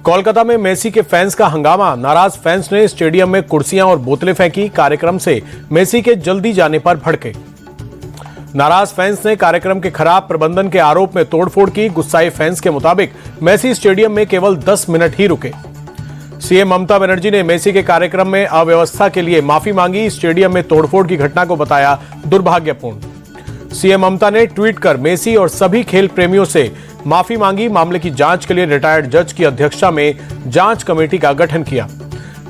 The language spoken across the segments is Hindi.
कोलकाता में मेसी के फैंस का हंगामा। नाराज फैंस ने स्टेडियम में कुर्सियां और बोतलें फेंकी। कार्यक्रम से मेसी के जल्दी जाने पर भड़के। नाराज फैंस ने कार्यक्रम के खराब प्रबंधन के आरोप में तोड़फोड़ की। गुस्साए फैंस के मुताबिक मेसी स्टेडियम में केवल 10 मिनट ही रुके। सीएम ममता बनर्जी ने मेसी के कार्यक्रम में अव्यवस्था के लिए माफी मांगी। स्टेडियम में तोड़फोड़ की घटना को बताया दुर्भाग्यपूर्ण। सीएम ममता ने ट्वीट कर मेसी और सभी खेल प्रेमियों से माफी मांगी। मामले की जांच के लिए रिटायर्ड जज की अध्यक्षता में जांच कमेटी का गठन किया।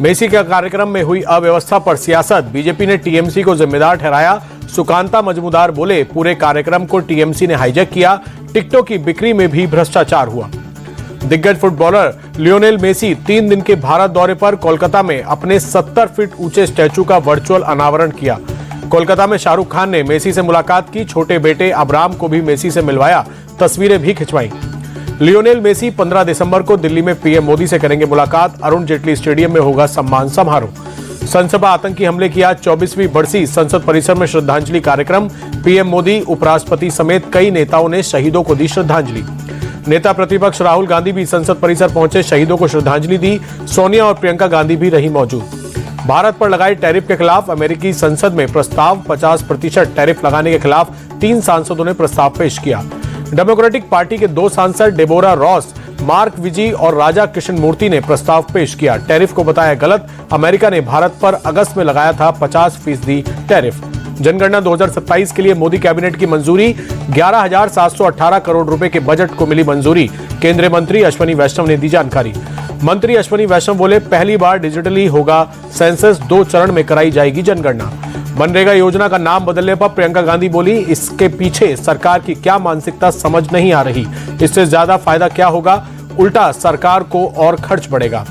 मेसी के कार्यक्रम में हुई अव्यवस्था पर सियासत। बीजेपी ने टीएमसी को जिम्मेदार ठहराया। सुकांता मजमूदार बोले, पूरे कार्यक्रम को टीएमसी ने हाईजैक किया। टिकटों की बिक्री में भी भ्रष्टाचार हुआ। दिग्गज फुटबॉलर लियोनेल मेसी 3 दिन के भारत दौरे पर कोलकाता में अपने 70 फीट ऊंचे स्टैचू का वर्चुअल अनावरण किया। कोलकाता में शाहरुख खान ने मेसी से मुलाकात की। छोटे बेटे अब्राम को भी मेसी से मिलवाया, तस्वीरें भी खिंचवाई। लियोनेल मेसी 15 दिसंबर को दिल्ली में पीएम मोदी से करेंगे मुलाकात। अरुण जेटली स्टेडियम में होगा सम्मान समारोह। संसद आतंकी हमले की आज 24वीं बरसी। संसद परिसर में श्रद्धांजलि कार्यक्रम। पीएम मोदी, उपराष्ट्रपति समेत कई नेताओं ने शहीदों को दी श्रद्धांजलि। नेता प्रतिपक्ष राहुल गांधी भी संसद परिसर पहुंचे, शहीदों को श्रद्धांजलि दी। सोनिया और प्रियंका गांधी भी रही मौजूद। भारत पर लगाए टैरिफ के खिलाफ अमेरिकी संसद में प्रस्ताव। 50% टैरिफ लगाने के खिलाफ 3 सांसदों ने प्रस्ताव पेश किया। डेमोक्रेटिक पार्टी के 2 सांसद डेबोरा रॉस, मार्क विजी और राजा किशन मूर्ति ने प्रस्ताव पेश किया। टैरिफ को बताया गलत। अमेरिका ने भारत पर अगस्त में लगाया था 50% टैरिफ। जनगणना 2027 के लिए मोदी कैबिनेट की मंजूरी। 11,718 करोड़ रुपए के बजट को मिली मंजूरी। केंद्रीय मंत्री अश्विनी वैष्णव ने दी जानकारी। मंत्री अश्विनी वैष्णव बोले, पहली बार डिजिटली होगा सेंसस, 2 चरण में कराई जाएगी जनगणना। मनरेगा योजना का नाम बदलने पर प्रियंका गांधी बोली, इसके पीछे सरकार की क्या मानसिकता समझ नहीं आ रही। इससे ज्यादा फायदा क्या होगा, उल्टा सरकार को और खर्च बढ़ेगा।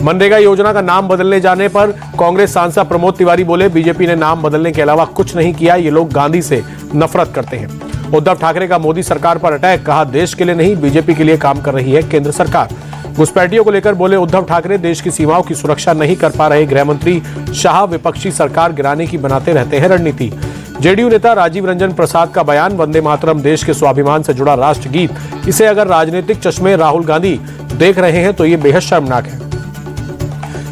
मनरेगा योजना का नाम बदलने जाने पर कांग्रेस सांसद प्रमोद तिवारी बोले, बीजेपी ने नाम बदलने के अलावा कुछ नहीं किया। ये लोग गांधी से नफरत करते हैं। उद्धव ठाकरे का मोदी सरकार पर अटैक। कहा, देश के लिए नहीं बीजेपी के लिए काम कर रही है केंद्र सरकार। घुसपैठियों को लेकर बोले उद्धव ठाकरे, देश की सीमाओं की सुरक्षा नहीं कर पा रहे गृह मंत्री शाह। विपक्षी सरकार गिराने की बनाते रहते हैं रणनीति। जेडीयू नेता राजीव रंजन प्रसाद का बयान, वंदे मातरम देश के स्वाभिमान से जुड़ा राष्ट्रगीत। इसे अगर राजनीतिक चश्मे राहुल गांधी देख रहे हैं तो ये बेहद शर्मनाक है।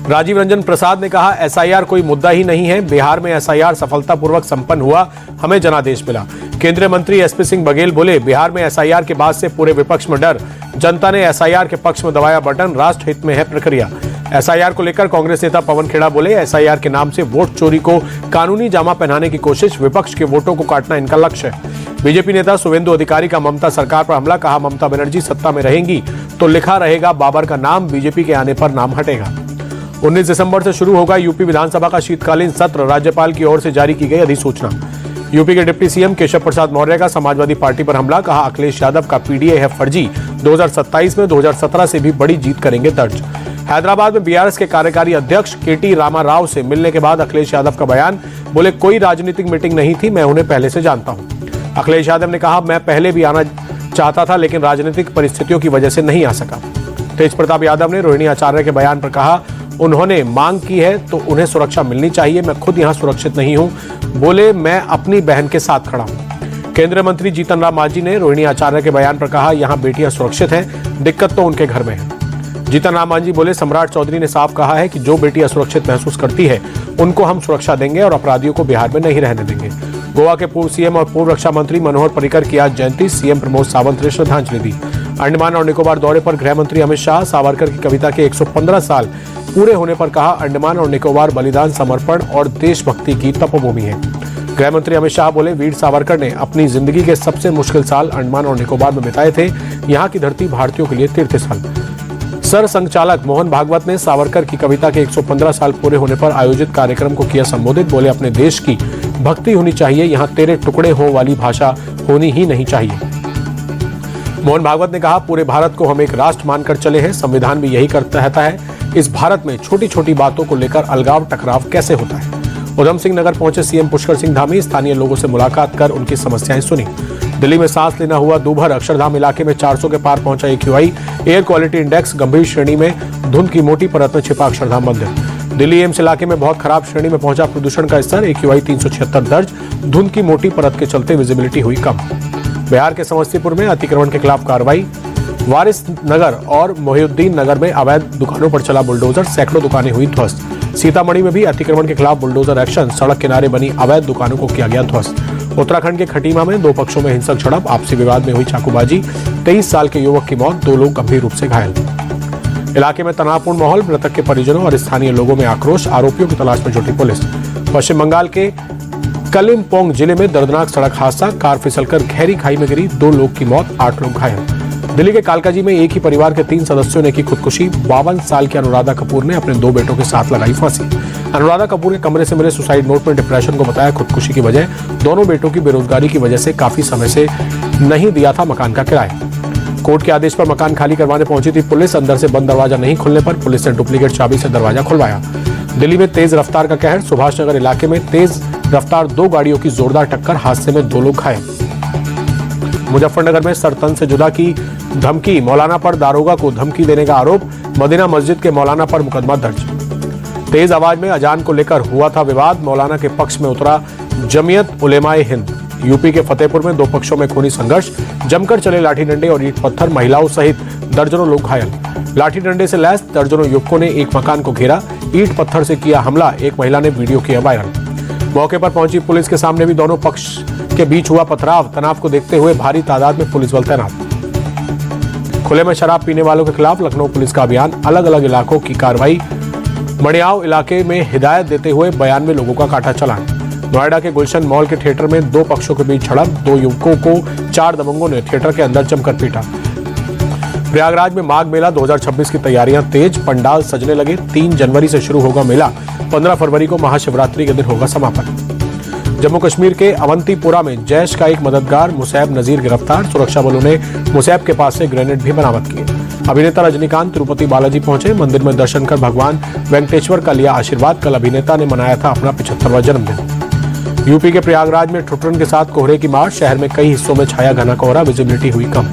राजीव रंजन प्रसाद ने कहा, एसआईआर कोई मुद्दा ही नहीं है। बिहार में एसआईआर सफलतापूर्वक संपन्न हुआ, हमें जनादेश मिला। केंद्रीय मंत्री एसपी सिंह बघेल बोले, बिहार में एसआईआर के बाद से पूरे विपक्ष में डर। जनता ने एसआईआर के पक्ष में दबाया बटन। राष्ट्र हित में है प्रक्रिया। एसआईआर को लेकर कांग्रेस नेता पवन खेड़ा बोले, एसआईआर के नाम से वोट चोरी को कानूनी जामा पहनाने की कोशिश। विपक्ष के वोटों को काटना इनका लक्ष्य है। बीजेपी नेता शुवेंदु अधिकारी का ममता सरकार पर हमला। कहा, ममता बनर्जी सत्ता में रहेंगी तो लिखा रहेगा बाबर का नाम, बीजेपी के आने पर नाम हटेगा। 19 दिसंबर से शुरू होगा यूपी विधानसभा का शीतकालीन सत्र। राज्यपाल की ओर से जारी की गई अधिसूचना। यूपी के डिप्टी सीएम केशव प्रसाद मौर्य का समाजवादी पार्टी पर हमला। कहा, अखिलेश यादव का पीडीए है फर्जी। 2027 में 2017 से भी बड़ी जीत करेंगे दर्ज। हैदराबाद में बीआरएस के कार्यकारी अध्यक्ष केटी रामा राव से मिलने के बाद अखिलेश यादव का बयान। बोले, कोई राजनीतिक मीटिंग नहीं थी, मैं उन्हें पहले से जानता हूं। अखिलेश यादव ने कहा, मैं पहले भी आना चाहता था लेकिन राजनीतिक परिस्थितियों की वजह से नहीं आ सका। तेज प्रताप यादव ने रोहिणी आचार्य के बयान पर कहा, उन्होंने मांग की है तो उन्हें सुरक्षा मिलनी चाहिए। मैं खुद यहां सुरक्षित नहीं हूं। बोले, मैं अपनी बहन के साथ खड़ा हूं। केंद्रीय मंत्री जीतन राम मांझी ने रोहिणी आचार्य के बयान पर कहा, यहां बेटियां सुरक्षित हैं, दिक्कत तो उनके घर में है। जीतन राम मांझी बोले, सम्राट चौधरी ने साफ कहा है कि जो बेटियां सुरक्षित महसूस करती है उनको हम सुरक्षा देंगे और अपराधियों को बिहार में नहीं रहने देंगे। गोवा के पूर्व सीएम और पूर्व रक्षा मंत्री मनोहर पर्रिकर की आज जयंती। सीएम प्रमोद सावंत ने श्रद्धांजलि दी। अंडमान और निकोबार दौरे पर गृह मंत्री अमित शाह। सावरकर की कविता के 115 साल पूरे होने पर कहा, अंडमान और निकोबार बलिदान, समर्पण और देशभक्ति की तपोभूमि है। गृह मंत्री अमित शाह बोले, वीर सावरकर ने अपनी जिंदगी के सबसे मुश्किल साल अंडमान और निकोबार में बिताए थे। यहाँ की धरती भारतीयों के लिए तीर्थ स्थल। सर संचालक मोहन भागवत ने सावरकर की कविता के 115 साल पूरे होने पर आयोजित कार्यक्रम को किया संबोधित। बोले, अपने देश की भक्ति होनी चाहिए, यहाँ तेरे टुकड़े हो वाली भाषा होनी ही नहीं चाहिए। मोहन भागवत ने कहा, पूरे भारत को हम एक राष्ट्र मानकर चले हैं, संविधान भी यही कहता है। इस भारत में छोटी छोटी बातों को लेकर अलगाव टकराव कैसे होता है। उधम सिंह नगर पहुंचे सीएम पुष्कर सिंह धामी। स्थानीय लोगों से मुलाकात कर उनकी समस्याएं सुनी। दिल्ली में सांस लेना हुआ दूभर। अक्षरधाम इलाके में 400 के पार पहुंचा AQI। एयर क्वालिटी इंडेक्स गंभीर श्रेणी में। धुंध की मोटी परत में छिपा अक्षरधाम मंदिर। दिल्ली एम्स इलाके में बहुत खराब श्रेणी में पहुंचा प्रदूषण का स्तर। AQI 376 दर्ज। धुंध की मोटी परत के चलते विजिबिलिटी हुई कम। बिहार के समस्तीपुर में अतिक्रमण के खिलाफ कार्रवाई। वारिस नगर और मोहिउद्दीन नगर में अवैध दुकानों पर चला बुलडोजर, सैकड़ों दुकानें हुई ध्वस्त। सीतामढ़ी में भी अतिक्रमण के खिलाफ बुलडोजर एक्शन, सड़क किनारे बनी अवैध दुकानों को किया गया ध्वस्त। उत्तराखंड के खटीमा में दो पक्षों में हिंसक झड़प, आपसी विवाद में हुई चाकूबाजी, 23 साल के युवक की मौत, 2 लोग गंभीर रूप से घायल। इलाके में तनावपूर्ण माहौल, मृतक के परिजनों और स्थानीय लोगों में आक्रोश, आरोपियों की तलाश में जुटी पुलिस। पश्चिम बंगाल के कलिम्पोंग जिले में दर्दनाक सड़क हादसा, कार फिसलकर गहरी खाई में गिरी, 2 लोग की मौत, 8 लोग घायल। दिल्ली के कालकाजी में एक ही परिवार के 3 सदस्यों ने की खुदकुशी, 52 साल की अनुराधा कपूर ने अपने 2 बेटों के साथ लगाई फांसी। अनुराधा कपूर के कमरे से मिले सुसाइड नोट में डिप्रेशन को बताया खुदकुशी की वजह, दोनों बेटों की बेरोजगारी की वजह से काफी समय से नहीं दिया था मकान का किराया। कोर्ट के आदेश पर मकान खाली करवाने पहुंची थी पुलिस, अंदर से बंद दरवाजा नहीं खुलने पर पुलिस ने डुप्लीकेट चाबी से दरवाजा खुलवाया। दिल्ली में तेज रफ्तार का कहर, सुभाष नगर इलाके में तेज रफ्तार 2 गाड़ियों की जोरदार टक्कर, हादसे में 2 लोग घायल। मुजफ्फरनगर में सरतन से जुदा की धमकी, मौलाना पर दारोगा को धमकी देने का आरोप, मदीना मस्जिद के मौलाना पर मुकदमा दर्ज। तेज आवाज में अजान को लेकर हुआ था विवाद, मौलाना के पक्ष में उतरा जमीयत उलेमाए हिंद। यूपी के फतेहपुर में 2 पक्षों में खूनी संघर्ष, जमकर चले लाठी डंडे और ईंट पत्थर, महिलाओं सहित दर्जनों लोग घायल। लाठी डंडे से लैस दर्जनों युवकों ने एक मकान को घेरा, ईंट पत्थर से किया हमला, एक महिला ने वीडियो किया वायरल। मौके पर पहुंची पुलिस के सामने भी दोनों पक्ष के बीच हुआ पथराव, तनाव को देखते हुए भारी तादाद में पुलिस बल तैनात। खुले में शराब पीने वालों के खिलाफ लखनऊ पुलिस का अभियान, अलग अलग इलाकों की कार्रवाई। मणियाव इलाके में हिदायत देते हुए 92 लोगों का काटा चालान। नोएडा के गुलशन मॉल के थिएटर में 2 पक्षों के बीच झड़प, 2 युवकों को 4 दबंगों ने थिएटर के अंदर जमकर पीटा। प्रयागराज में माघ मेला 2026 की तैयारियां तेज, पंडाल सजने लगे, 3 जनवरी से शुरू होगा मेला, 15 फरवरी को महाशिवरात्रि के दिन होगा समापन। जम्मू कश्मीर के अवंतीपुरा में जैश का एक मददगार मुसैब नजीर गिरफ्तार, सुरक्षा बलों ने मुसैब के पास से ग्रेनेड भी बरामद किए। अभिनेता रजनीकांत तिरुपति बालाजी पहुंचे, मंदिर में दर्शन कर भगवान वेंकटेश्वर का लिया आशीर्वाद। कल अभिनेता ने मनाया था अपना 75वां जन्मदिन। यूपी के प्रयागराज में ठुठुरन के साथ कोहरे की मार, शहर में कई हिस्सों में छाया घना कोहरा, विजिबिलिटी हुई कम।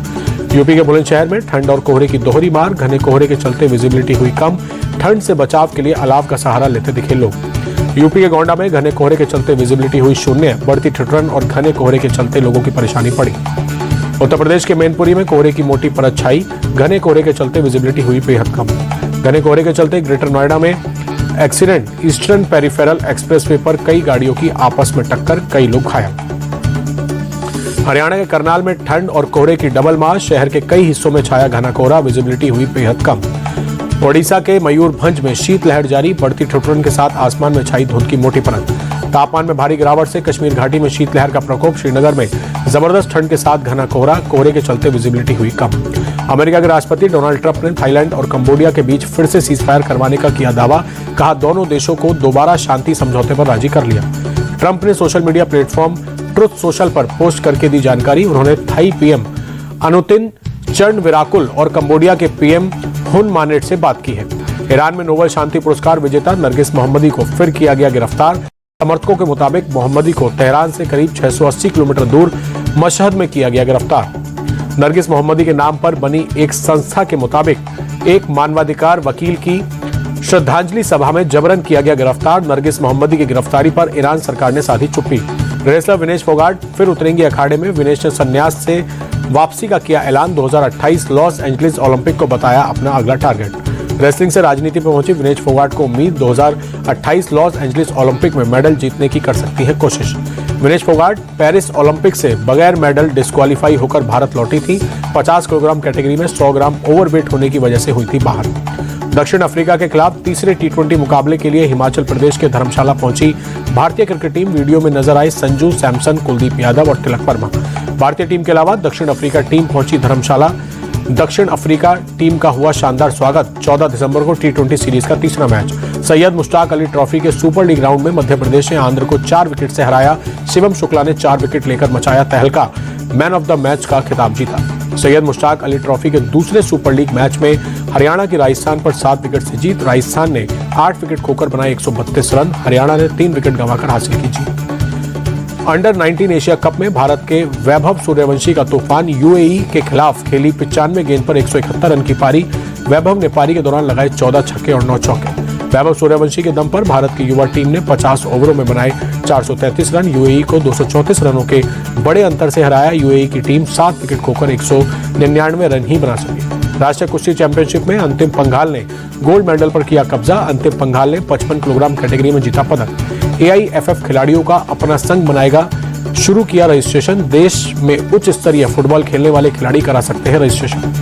यूपी के बुलंदशहर में ठंड और कोहरे की दोहरी मार, घने कोहरे के चलते विजिबिलिटी हुई कम, ठंड से बचाव के लिए अलाव का सहारा लेते दिखे लोग। यूपी के गोंडा में घने कोहरे के चलते विजिबिलिटी हुई शून्य, बढ़ती ठिठुरन और घने कोहरे के चलते लोगों की परेशानी पड़ी। उत्तर प्रदेश के मैनपुरी में कोहरे की मोटी परत छाई, घने कोहरे के चलते विजिबिलिटी हुई बेहद कम। घने कोहरे के चलते ग्रेटर नोएडा में एक्सीडेंट, ईस्टर्न पेरिफेरल एक्सप्रेसवे पर कई गाड़ियों की आपस में टक्कर, कई लोग घायल। हरियाणा के करनाल में ठंड और कोहरे की डबल मार, शहर के कई हिस्सों में छाया घना कोहरा, विजिबिलिटी हुई बेहद कम। ओडिशा के मयूरभंज में शीतलहर जारी, बढ़ती ठिठुरन के साथ आसमान में छाई धुंध की मोटी परत। तापमान में भारी गिरावट से कश्मीर घाटी में शीतलहर का प्रकोप, श्रीनगर में जबरदस्त ठंड के साथ घना कोहरा, कोहरे के चलते विजिबिलिटी हुई कम। अमेरिका के राष्ट्रपति डोनाल्ड ट्रंप ने थाईलैंड और कंबोडिया के बीच फिर से सीजफायर करवाने का किया दावा, कहा दोनों देशों को दोबारा शांति समझौते पर राजी कर लिया। ट्रंप ने social media platform truth social पर पोस्ट करके दी जानकारी। उन्होंने थाई पीएम अनुतिन चंडविराकुल और कंबोडिया के पीएम हुन मानेट से बात की है। ईरान में नोबेल शांति पुरस्कार विजेता नरगिस मोहम्मदी को फिर किया गया गिरफ्तार। समर्थकों के मुताबिक मोहम्मदी को तेहरान से करीब 680 किलोमीटर दूर मशहद में किया गया गिरफ्तार। नरगिस मोहम्मदी के नाम पर बनी एक संस्था के मुताबिक एक मानवाधिकार वकील की श्रद्धांजलि सभा में जबरन किया गया गिरफ्तार। नरगिस मोहम्मदी की गिरफ्तारी पर ईरान सरकार ने साधी चुप्पी। रेसलर विनेश फोगाट फिर उतरेंगे अखाड़े में, विनेश ने संन्यास से वापसी का किया ऐलान। 2028 लॉस एंजलिस ओलंपिक को बताया अपना अगला टारगेट। रेसलिंग से राजनीति में पहुंची विनेश फोगाट को उम्मीद, 2028 लॉस एंजलिस ओलंपिक में मेडल जीतने की कर सकती है कोशिश। विनेश फोगाट पेरिस ओलंपिक से बगैर मेडल डिस्क्वालीफाई होकर भारत लौटी थी। 50 किलोग्राम कैटेगरी में 100 ग्राम ओवरवेट होने की वजह से हुई थी बाहर। दक्षिण अफ्रीका के खिलाफ तीसरे T20 मुकाबले के लिए हिमाचल प्रदेश के धर्मशाला पहुंची भारतीय क्रिकेट टीम। वीडियो में नजर आए संजू सैमसन, कुलदीप यादव और तिलक वर्मा। भारतीय टीम के अलावा दक्षिण अफ्रीका टीम पहुंची धर्मशाला। दक्षिण अफ्रीका टीम का हुआ शानदार स्वागत। 14 दिसंबर को T20 सीरीज का तीसरा मैच। सैयद मुश्ताक अली ट्रॉफी के सुपर लीग राउंड में मध्य प्रदेश ने आंध्र को 4 विकेट से हराया। शिवम शुक्ला ने 4 विकेट लेकर मचाया तहलका, मैन ऑफ द मैच का खिताब जीता। सैयद मुश्ताक अली ट्रॉफी के दूसरे सुपर लीग मैच में हरियाणा की राजस्थान पर 7 विकेट से जीत। राजस्थान ने 8 विकेट खोकर बनाए 132 रन, हरियाणा ने 3 विकेट गंवाकर हासिल की जीत। अंडर 19 एशिया कप में भारत के वैभव सूर्यवंशी का तूफान। यूएई के खिलाफ खेली 95 गेंद पर 171 रन की पारी। वैभव ने पारी के दौरान लगाए 14 छक्के और 9 चौके। वैभव सूर्यवंशी के दम पर भारत की युवा टीम ने 50 ओवरों में बनाए 433 रन, यूएई को 234 रनों के बड़े अंतर से हराया। यूएई की टीम 7 विकेट खोकर 199 रन ही बना सकी। राष्ट्रीय कुश्ती चैंपियनशिप में अंतिम पंघाल ने गोल्ड मेडल पर किया कब्जा। अंतिम पंघाल ने 55 किलोग्राम कैटेगरी में जीता पदक। एआईएफएफ खिलाड़ियों का अपना संघ बनाएगा, शुरू किया रजिस्ट्रेशन। देश में उच्च स्तरीय फुटबॉल खेलने वाले खिलाड़ी करा सकते हैं रजिस्ट्रेशन।